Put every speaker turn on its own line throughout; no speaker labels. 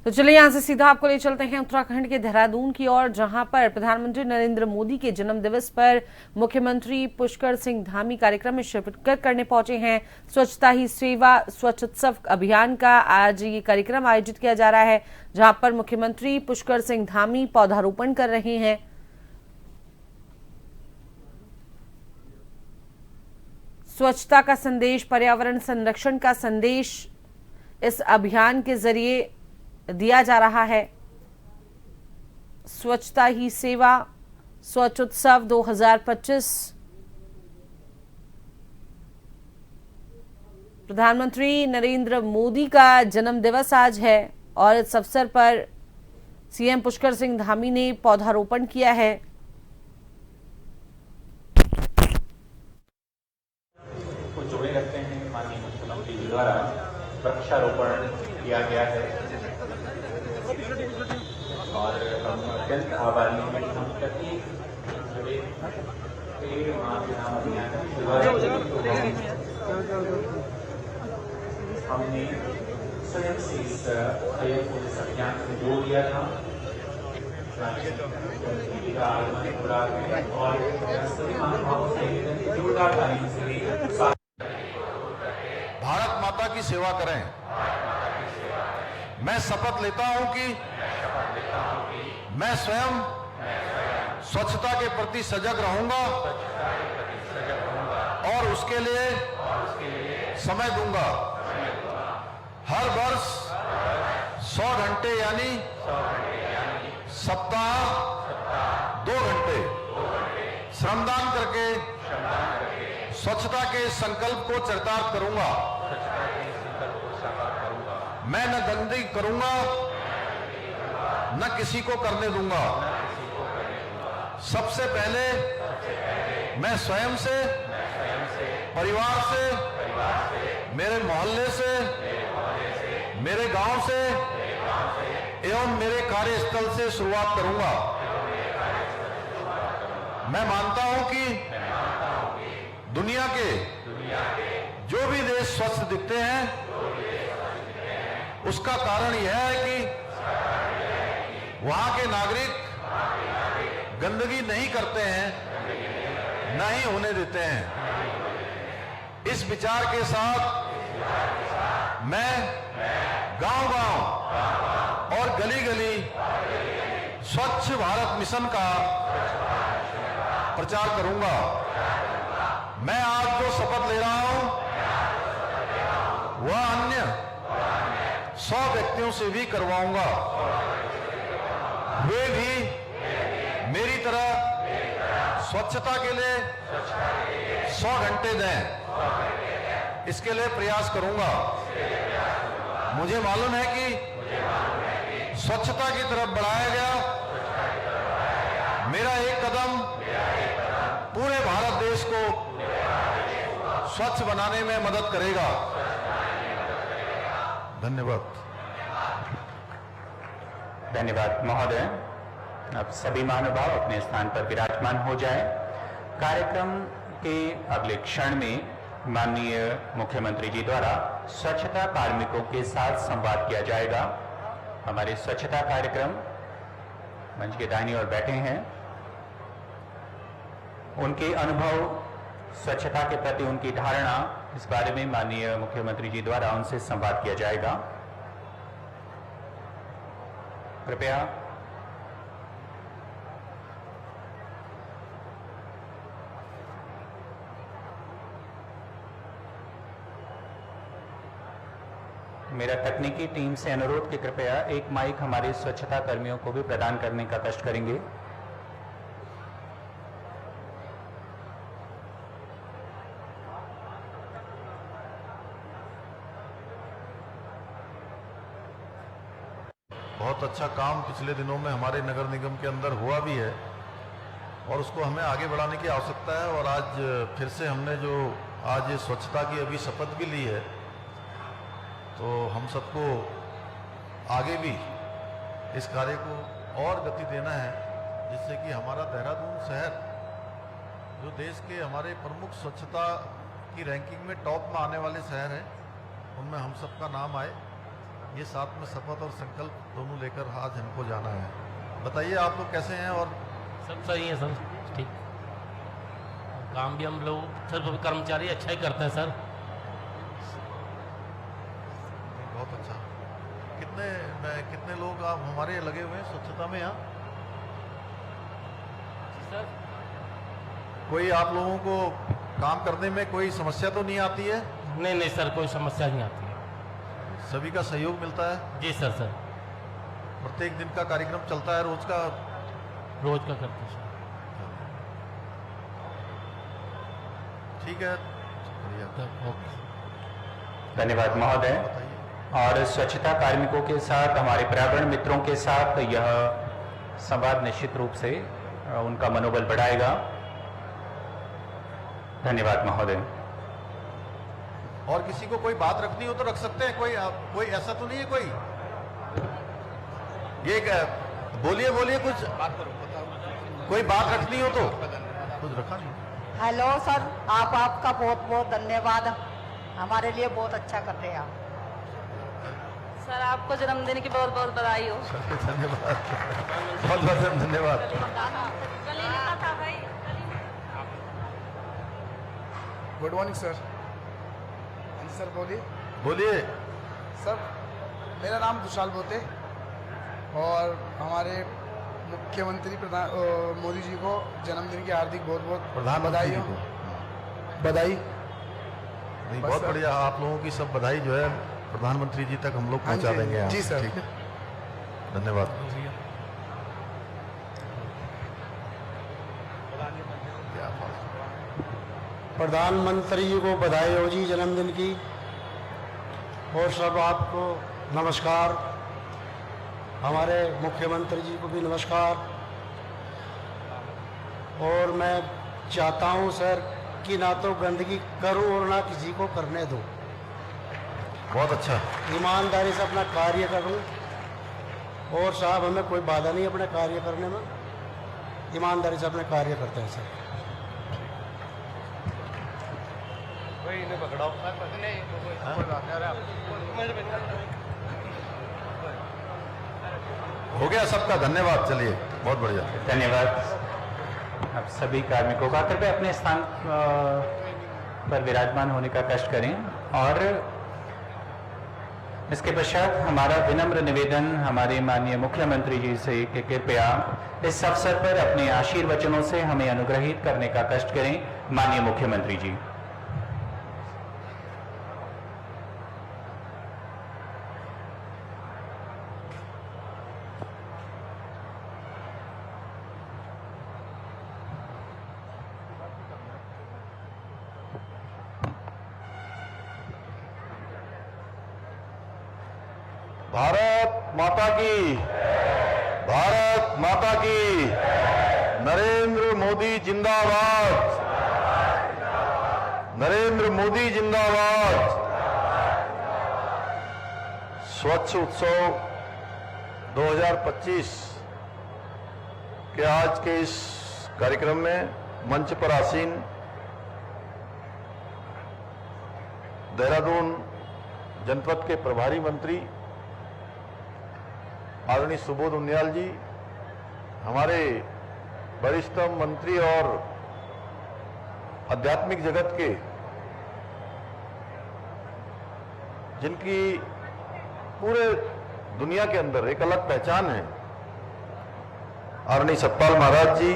तो चलिए यहां से सीधा आपको ले चलते हैं उत्तराखंड के देहरादून की ओर, जहां पर प्रधानमंत्री नरेंद्र मोदी के जन्म दिवस पर मुख्यमंत्री पुष्कर सिंह धामी कार्यक्रम में शिरकत करने पहुंचे हैं। स्वच्छता ही सेवा स्वच्छ उत्सव अभियान का आज ये कार्यक्रम आयोजित किया जा रहा है, जहां पर मुख्यमंत्री पुष्कर सिंह धामी पौधारोपण कर रहे हैं। स्वच्छता का संदेश, पर्यावरण संरक्षण का संदेश इस अभियान के जरिए दिया जा रहा है। स्वच्छता ही सेवा स्वच्छ उत्सव 2025। प्रधानमंत्री नरेंद्र मोदी का जन्म दिवस आज है और इस अवसर पर सीएम पुष्कर सिंह धामी ने पौधारोपण किया है।
जुड़े रहते हैं। माननीय मुख्यमंत्री जी द्वारा वृक्षारोपण किया गया है और हम अत्यंत आभारी हैं कि हम प्रत्येक पेड़ मां के नाम अभियान की शुरुआत की। हमने स्वयं से इस अभियान को जोड़ दिया था और सभी महानुभावों से जोरदार तालीम से
भारत माता की सेवा करें। मैं शपथ लेता हूं कि मैं स्वयं स्वच्छता के प्रति सजग रहूंगा और उसके लिए समय दूंगा। हर वर्ष 100 घंटे यानी सप्ताह 2 घंटे श्रमदान करके स्वच्छता के संकल्प को चरितार्थ करूंगा। मैं न गंदगी करूंगा न किसी को करने दूंगा। सबसे पहले मैं स्वयं से, परिवार से, मेरे मोहल्ले से, मेरे गांव से एवं मेरे कार्यस्थल से शुरुआत करूंगा। मैं मानता हूं कि दुनिया के जो भी देश स्वच्छ दिखते हैं उसका कारण यह है कि वहां के नागरिक गंदगी नहीं करते हैं, न ही होने देते हैं। इस विचार के साथ मैं गांव-गांव और गली-गली स्वच्छ भारत मिशन का प्रचार करूंगा। मैं आज जो शपथ ले रहा हूं वह अन्य 100 व्यक्तियों से भी करवाऊंगा। वे भी मेरी तरह स्वच्छता के लिए 100 घंटे दें, इसके लिए प्रयास करूंगा। मुझे मालूम है कि स्वच्छता की तरफ बढ़ाया गया मेरा एक कदम पूरे भारत देश को स्वच्छ बनाने में मदद करेगा। धन्यवाद।
धन्यवाद महोदय। अब सभी महानुभाव अपने स्थान पर विराजमान हो जाएं। कार्यक्रम के अगले क्षण में माननीय मुख्यमंत्री जी द्वारा स्वच्छता कार्मिकों के साथ संवाद किया जाएगा। हमारे स्वच्छता कार्यक्रम मंच के दाहिनी ओर बैठे हैं। उनके अनुभव, स्वच्छता के प्रति उनकी धारणा, इस बारे में माननीय मुख्यमंत्री जी द्वारा उनसे संवाद किया जाएगा। कृपया मेरा तकनीकी टीम से अनुरोध कि कृपया एक माइक हमारे स्वच्छता कर्मियों को भी प्रदान करने का कष्ट करेंगे।
बहुत अच्छा काम पिछले दिनों में हमारे नगर निगम के अंदर हुआ भी है और उसको हमें आगे बढ़ाने की आवश्यकता है। और आज फिर से हमने जो आज ये स्वच्छता की अभी शपथ भी ली है, तो हम सबको आगे भी इस कार्य को और गति देना है, जिससे कि हमारा देहरादून शहर जो देश के हमारे प्रमुख स्वच्छता की रैंकिंग में टॉप में आने वाले शहर हैं, उनमें हम सबका नाम आए ये साथ में शपथ और संकल्प दोनों लेकर आज हमको जाना है। बताइए आप लोग कैसे हैं? और
सब सही है सर, ठीक। काम भी हम लोग सब कर्मचारी अच्छा ही करते हैं सर।
बहुत अच्छा। कितने लोग आप हमारे लगे हुए हैं स्वच्छता में यहाँ?
सर
कोई आप लोगों को काम करने में कोई समस्या तो नहीं आती है?
नहीं सर, कोई समस्या नहीं आती है।
सभी का सहयोग मिलता है?
जी सर।
प्रत्येक दिन का कार्यक्रम चलता है, रोज का
करते हैं सर।
ठीक है, बढ़िया।
धन्यवाद महोदय।
बताइए।
और स्वच्छता कार्मिकों के साथ, हमारे पर्यावरण मित्रों के साथ यह संवाद निश्चित रूप से उनका मनोबल बढ़ाएगा। धन्यवाद महोदय।
और किसी को कोई बात रखनी हो तो रख सकते हैं। कोई ऐसा तो नहीं है कोई? ये बोलिए कुछ बात करो। कोई बात रखनी हो तो कुछ रखा नहीं।
हेलो सर, आपका बहुत बहुत धन्यवाद। हमारे लिए बहुत अच्छा कर रहे हैं आप।
सर आपको जन्मदिन की बहुत बहुत बधाई हो।
धन्यवाद, बहुत बहुत धन्यवाद।
Good morning sir. सर
बोलिए।
सर मेरा नाम दुशाल बोते और हमारे मुख्यमंत्री मोदी जी को जन्मदिन की हार्दिक बहुत बहुत बधाई हो। बधाई
नहीं, बहुत बढ़िया। आप लोगों की सब बधाई जो है प्रधानमंत्री जी तक हम लोग पहुंचा देंगे।
जी सर,
ठीक है, धन्यवाद।
प्रधानमंत्री जी को बधाई हो जी जन्मदिन की, और सब आपको नमस्कार। हमारे मुख्यमंत्री जी को भी नमस्कार। और मैं चाहता हूं सर कि ना तो गंदगी करूं और ना किसी को करने दो।
बहुत अच्छा।
ईमानदारी से अपना कार्य करूं, और साहब हमें कोई बाधा नहीं अपने कार्य करने में। ईमानदारी से अपने कार्य करते हैं सर।
हो गया सबका? धन्यवाद। चलिए, बहुत बढ़िया।
धन्यवाद। अब सभी कार्मिकों का कृपया अपने स्थान पर विराजमान होने का कष्ट करें। और इसके पश्चात हमारा विनम्र निवेदन हमारे माननीय मुख्यमंत्री जी से कि कृपया इस अवसर पर अपने आशीर्वचनों से हमें अनुग्रहित करने का कष्ट करें। माननीय मुख्यमंत्री जी।
भारत माता की, भारत माता की। नरेंद्र मोदी जिंदाबाद, नरेंद्र मोदी जिंदाबाद। स्वच्छ उत्सव 2025 के आज के इस कार्यक्रम में मंच पर आसीन देहरादून जनपद के प्रभारी मंत्री आदरणीय सुबोध उनियाल जी, हमारे वरिष्ठ मंत्री और आध्यात्मिक जगत के जिनकी पूरे दुनिया के अंदर एक अलग पहचान है, आदरणीय सतपाल महाराज जी,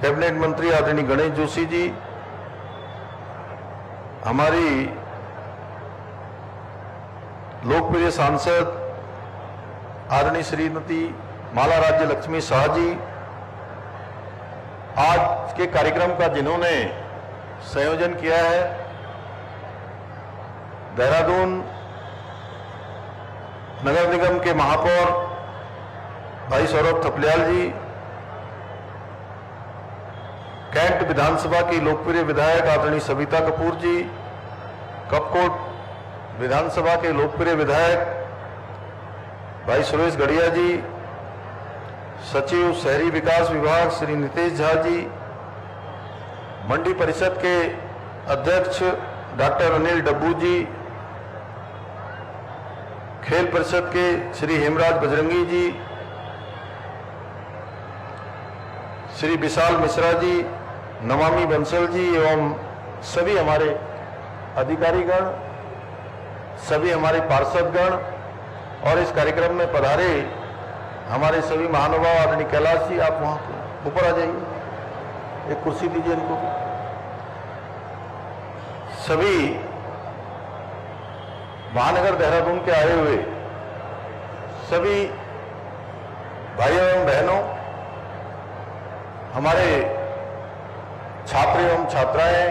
कैबिनेट मंत्री आदरणीय गणेश जोशी जी, हमारी लोकप्रिय सांसद आदरणीय श्रीमती माला राज्य लक्ष्मी शाह जी, आज के कार्यक्रम का जिन्होंने संयोजन किया है, देहरादून नगर निगम के महापौर भाई सौरभ थपलियाल जी, कैंट विधानसभा की लोकप्रिय विधायक आदरणीय सविता कपूर जी, कपकोट विधानसभा के लोकप्रिय विधायक भाई सुरेश गढ़िया जी, सचिव शहरी विकास विभाग श्री नितेश झा जी, मंडी परिषद के अध्यक्ष डॉक्टर अनिल डब्बू जी, खेल परिषद के श्री हेमराज बजरंगी जी, श्री विशाल मिश्रा जी, नमामि बंसल जी एवं सभी हमारे अधिकारीगण, सभी हमारे पार्षदगण और इस कार्यक्रम में पधारे हमारे सभी महानुभाव। आदरणीय कैलाश जी, आप वहां ऊपर आ जाइए, एक कुर्सी दीजिए इनको भी। सभी महानगर देहरादून के आए हुए सभी भाइयों एवं बहनों, हमारे छात्र एवं छात्राएं,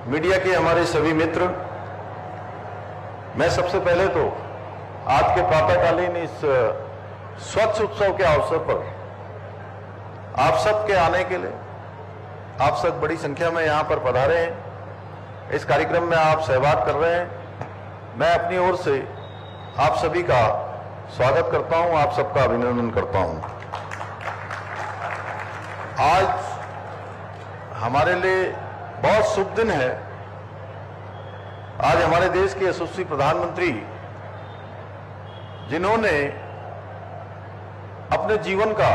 मीडिया के हमारे सभी मित्र, मैं सबसे पहले तो आज के प्रातःकालीन इस स्वच्छ उत्सव के अवसर पर आप सबके आने के लिए, आप सब बड़ी संख्या में यहां पर पधारे हैं, इस कार्यक्रम में आप सहभाग कर रहे हैं, मैं अपनी ओर से आप सभी का स्वागत करता हूं, आप सबका अभिनंदन करता हूं। आज हमारे लिए बहुत शुभ दिन है। आज हमारे देश के यशस्वी प्रधानमंत्री, जिन्होंने अपने जीवन का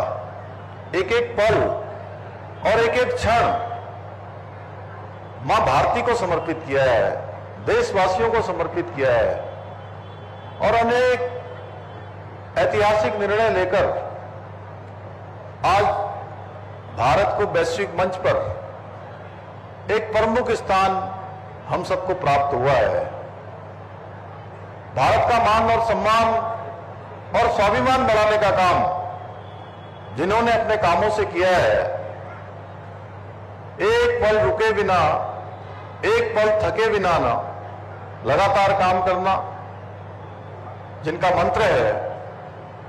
एक एक पल और एक एक क्षण मां भारती को समर्पित किया है, देशवासियों को समर्पित किया है और अनेक ऐतिहासिक निर्णय लेकर आज भारत को वैश्विक मंच पर एक प्रमुख स्थान हम सबको प्राप्त हुआ है। भारत का मान और सम्मान और स्वाभिमान बढ़ाने का काम जिन्होंने अपने कामों से किया है, एक पल रुके बिना, एक पल थके बिना ना लगातार काम करना, जिनका मंत्र है,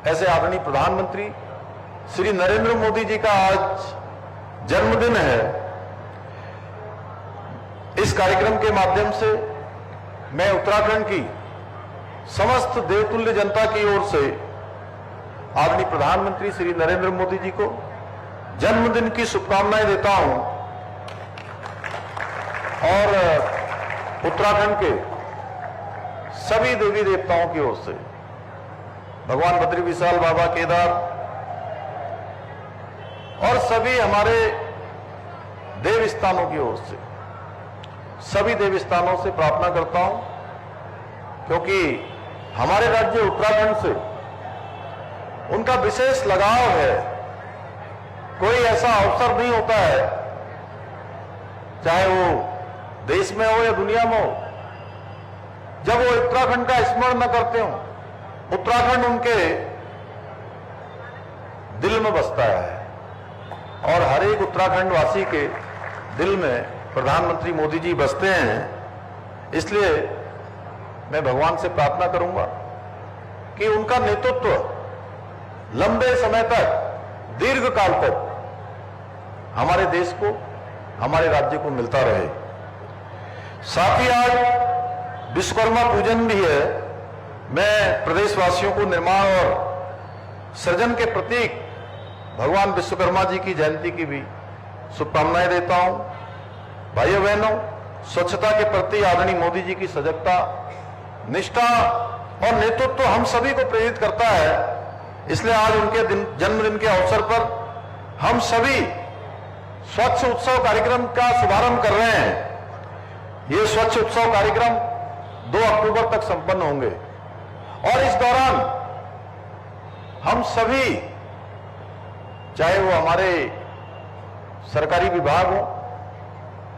ऐसे आदरणीय प्रधानमंत्री श्री नरेंद्र मोदी जी का आज जन्मदिन है। इस कार्यक्रम के माध्यम से मैं उत्तराखंड की समस्त देवतुल्य जनता की ओर से आदरणीय प्रधानमंत्री श्री नरेंद्र मोदी जी को जन्मदिन की शुभकामनाएं देता हूं और उत्तराखंड के सभी देवी देवताओं की ओर से, भगवान बद्री विशाल बाबा केदार और सभी हमारे देव स्थानों की ओर से, सभी देव स्थानों से प्रार्थना करता हूं, क्योंकि हमारे राज्य उत्तराखंड से उनका विशेष लगाव है। कोई ऐसा अवसर नहीं होता है, चाहे वो देश में हो या दुनिया में हो, जब वो उत्तराखंड का स्मरण न करते हो। उत्तराखंड उनके दिल में बसता है और हर एक उत्तराखंड वासी के दिल में प्रधानमंत्री मोदी जी बसते हैं। इसलिए मैं भगवान से प्रार्थना करूंगा कि उनका नेतृत्व लंबे समय तक, दीर्घ काल तक हमारे देश को, हमारे राज्य को मिलता रहे। साथ ही आज विश्वकर्मा पूजन भी है। मैं प्रदेशवासियों को निर्माण और सृजन के प्रतीक भगवान विश्वकर्मा जी की जयंती की भी शुभकामनाएं देता हूं। भाइयों बहनों, स्वच्छता के प्रति आदरणीय मोदी जी की सजगता, निष्ठा और नेतृत्व हम सभी को प्रेरित करता है। इसलिए आज उनके जन्मदिन के अवसर पर हम सभी स्वच्छ उत्सव कार्यक्रम का शुभारंभ कर रहे हैं। ये स्वच्छ उत्सव कार्यक्रम 2 अक्टूबर तक संपन्न होंगे और इस दौरान हम सभी, चाहे वो हमारे सरकारी विभाग हो,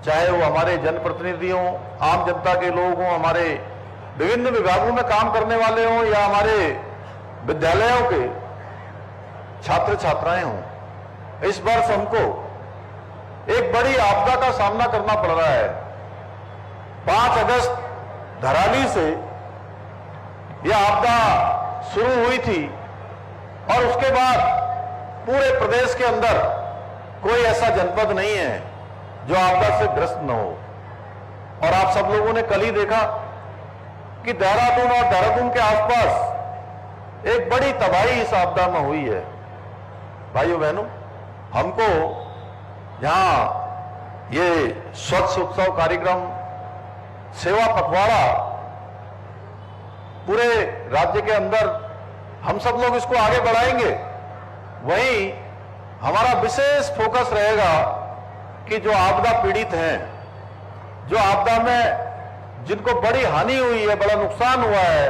चाहे वो हमारे जनप्रतिनिधि हों, आम जनता के लोग हों, हमारे विभिन्न विभागों में काम करने वाले हों या हमारे विद्यालयों के छात्र छात्राएं हों, इस वर्ष हमको एक बड़ी आपदा का सामना करना पड़ रहा है। 5 अगस्त धराली से यह आपदा शुरू हुई थी और उसके बाद पूरे प्रदेश के अंदर कोई ऐसा जनपद नहीं है जो आपदा से ग्रस्त न हो। और आप सब लोगों ने कल ही देखा कि देहरादून और देहरादून के आसपास एक बड़ी तबाही इस आपदा में हुई है। भाइयों बहनों, हमको यहां ये स्वच्छ उत्सव कार्यक्रम, सेवा पखवाड़ा राज्य के अंदर हम सब लोग इसको आगे बढ़ाएंगे। वहीं हमारा विशेष फोकस रहेगा कि जो आपदा पीड़ित हैं, जो आपदा में जिनको बड़ी हानि हुई है, बड़ा नुकसान हुआ है,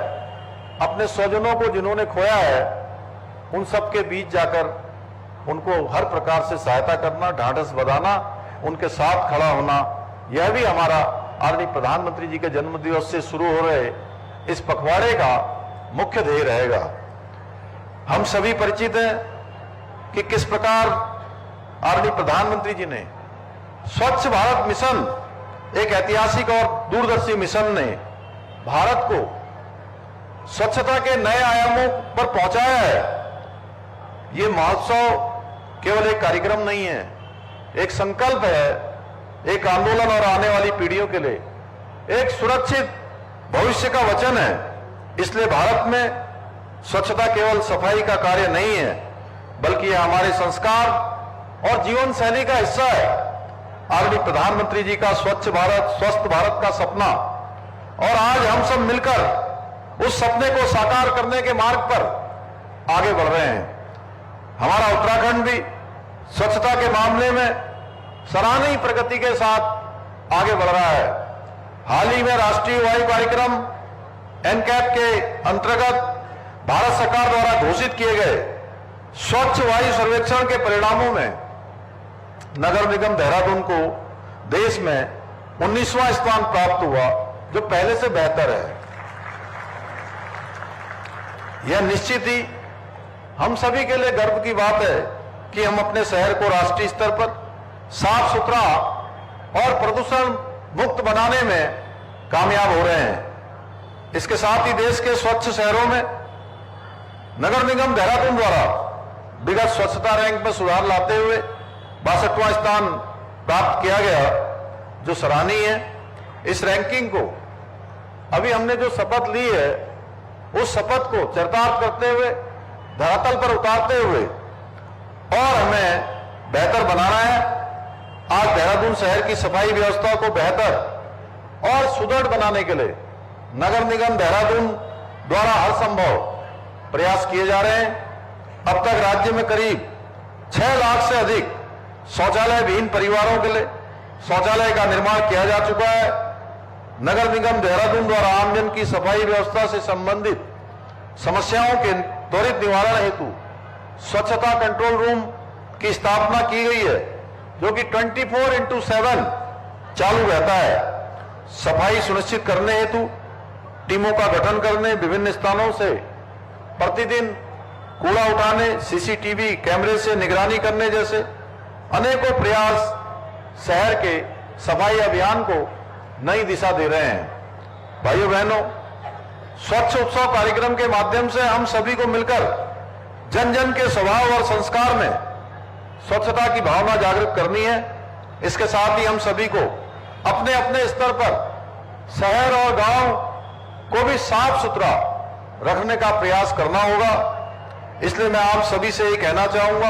अपने स्वजनों को जिन्होंने खोया है, उन सब के बीच जाकर उनको हर प्रकार से सहायता करना, ढांढस बंधाना, उनके साथ खड़ा होना, यह भी हमारा आदरणीय प्रधानमंत्री जी के जन्मदिवस से शुरू हो रहे इस पखवाड़े का मुख्य ध्येय रहेगा। हम सभी परिचित हैं कि किस प्रकार आदरणीय प्रधानमंत्री जी ने स्वच्छ भारत मिशन, एक ऐतिहासिक और दूरदर्शी मिशन ने भारत को स्वच्छता के नए आयामों पर पहुंचाया है। ये महोत्सव केवल एक कार्यक्रम नहीं है, एक संकल्प है, एक आंदोलन और आने वाली पीढ़ियों के लिए एक सुरक्षित भविष्य का वचन है। इसलिए भारत में स्वच्छता केवल सफाई का कार्य नहीं है, बल्कि यह हमारे संस्कार और जीवन शैली का हिस्सा है। आदरणीय प्रधानमंत्री जी का स्वच्छ भारत, स्वस्थ भारत का सपना, और आज हम सब मिलकर उस सपने को साकार करने के मार्ग पर आगे बढ़ रहे हैं। हमारा उत्तराखंड भी स्वच्छता के मामले में सराहनीय प्रगति के साथ आगे बढ़ रहा है। हाल ही में राष्ट्रीय वायु कार्यक्रम एनकैप के अंतर्गत भारत सरकार द्वारा घोषित किए गए स्वच्छ वायु सर्वेक्षण के परिणामों में नगर निगम देहरादून को देश में 19वां स्थान प्राप्त हुआ, जो पहले से बेहतर है। यह निश्चित ही हम सभी के लिए गर्व की बात है कि हम अपने शहर को राष्ट्रीय स्तर पर साफ सुथरा और प्रदूषण मुक्त बनाने में कामयाब हो रहे हैं। इसके साथ ही देश के स्वच्छ शहरों में नगर निगम देहरादून द्वारा विगत स्वच्छता रैंक में सुधार लाते हुए 62वां स्थान प्राप्त किया गया, जो सराहनीय है। इस रैंकिंग को अभी हमने जो शपथ ली है, उस शपथ को चरितार्थ करते हुए, धरातल पर उतारते हुए और हमें बेहतर बनाना है। आज देहरादून शहर की सफाई व्यवस्था को बेहतर और सुदृढ़ बनाने के लिए नगर निगम देहरादून द्वारा हर संभव प्रयास किए जा रहे हैं। अब तक राज्य में करीब 6 लाख से अधिक शौचालय विहीन परिवारों के लिए शौचालय का निर्माण किया जा चुका है। नगर निगम देहरादून द्वारा आमजन की सफाई व्यवस्था से संबंधित समस्याओं के त्वरित निवारण हेतु स्वच्छता कंट्रोल रूम की स्थापना की गई है, जो कि 24/7 चालू रहता है। सफाई सुनिश्चित करने हेतु टीमों का गठन करने, विभिन्न स्थानों से प्रतिदिन कूड़ा उठाने, सीसीटीवी कैमरे से निगरानी करने जैसे अनेकों प्रयास शहर के सफाई अभियान को नई दिशा दे रहे हैं। भाइयों बहनों, स्वच्छ उत्सव कार्यक्रम के माध्यम से हम सभी को मिलकर जन जन के स्वभाव और संस्कार में स्वच्छता की भावना जागृत करनी है। इसके साथ ही हम सभी को अपने अपने स्तर पर शहर और गांव को भी साफ सुथरा रखने का प्रयास करना होगा। इसलिए मैं आप सभी से ये कहना चाहूंगा